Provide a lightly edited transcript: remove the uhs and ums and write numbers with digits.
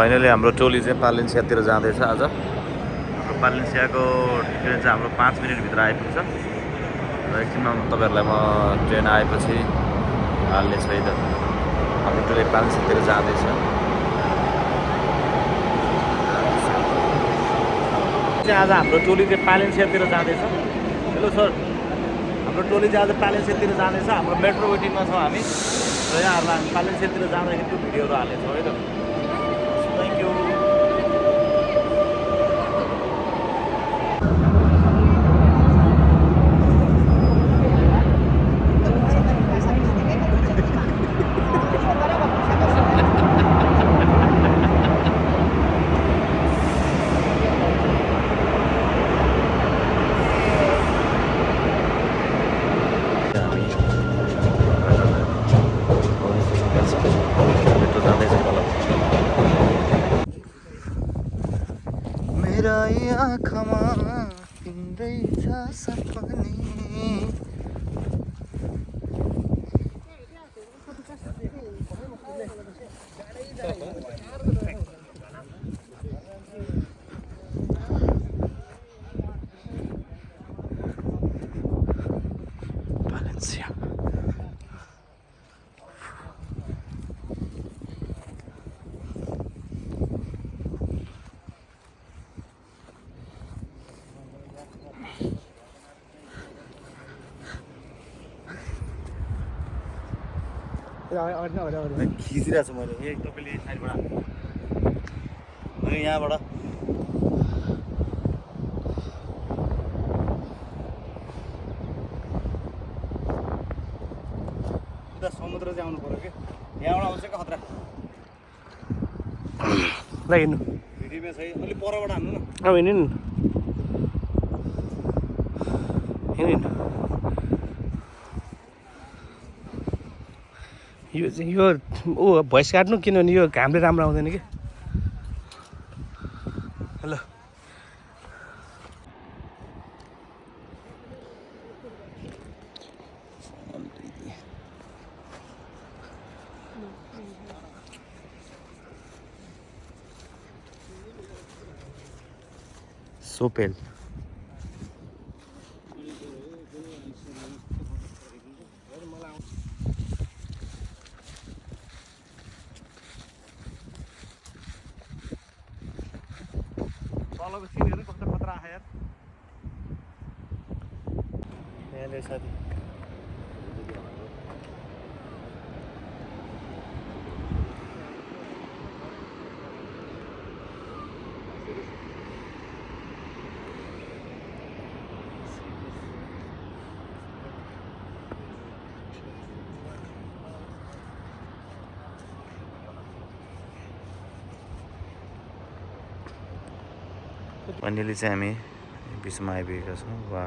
Finally हाम्रो टोली चाहिँ पालेन्सियातिर जाँदैछ आज। पालेन्सियाको ट्रेन चाहिँ हाम्रो 5 मिनटभित्र आइपुग्छ र एकछिनमा तपाईँहरूलाई म ट्रेन आएपछि हाल्नेछु है त। हाम्रो टोली पालेन्सियातिर जाँदैछ। आज हाम्रो टोली चाहिँ पालेन्सियातिर जाँदैछ। हेलो सर, हाम्रो टोली चाहिँ आज पालेन्सियातिर जाँदैछ। हाम्रो मेट्रो वेटिङमा छौँ हामी र यहाँहरूलाई हामी पालेन्सियातिर जाँदाखेरिको भिडियोहरू हाल्नेछौँ है त। Thank you. मेरा आँखामा तिम्रै छ सपनी। Valencia. खिचिरहेको छु मैले। एक तपाईँले साइडबाट यहाँबाट उता समुद्र चाहिँ आउनु पर्यो कि यहाँबाट आउँछ क्या खतरा ल हिँड्नु भिडियोमा छ अलिक परबाट हान्नु न। अब हिँड्नु नि हिँड्नु। यो भोइस काट्नु किनभने यो घामले राम्रो आउँदैन कि। हेलो सोपेल तलको सिनहरू कस्तो खतरा आयो यार। यहाँले साथी फाइनली चाहिँ हामी बिचमा आइपुगेका छौँ। वा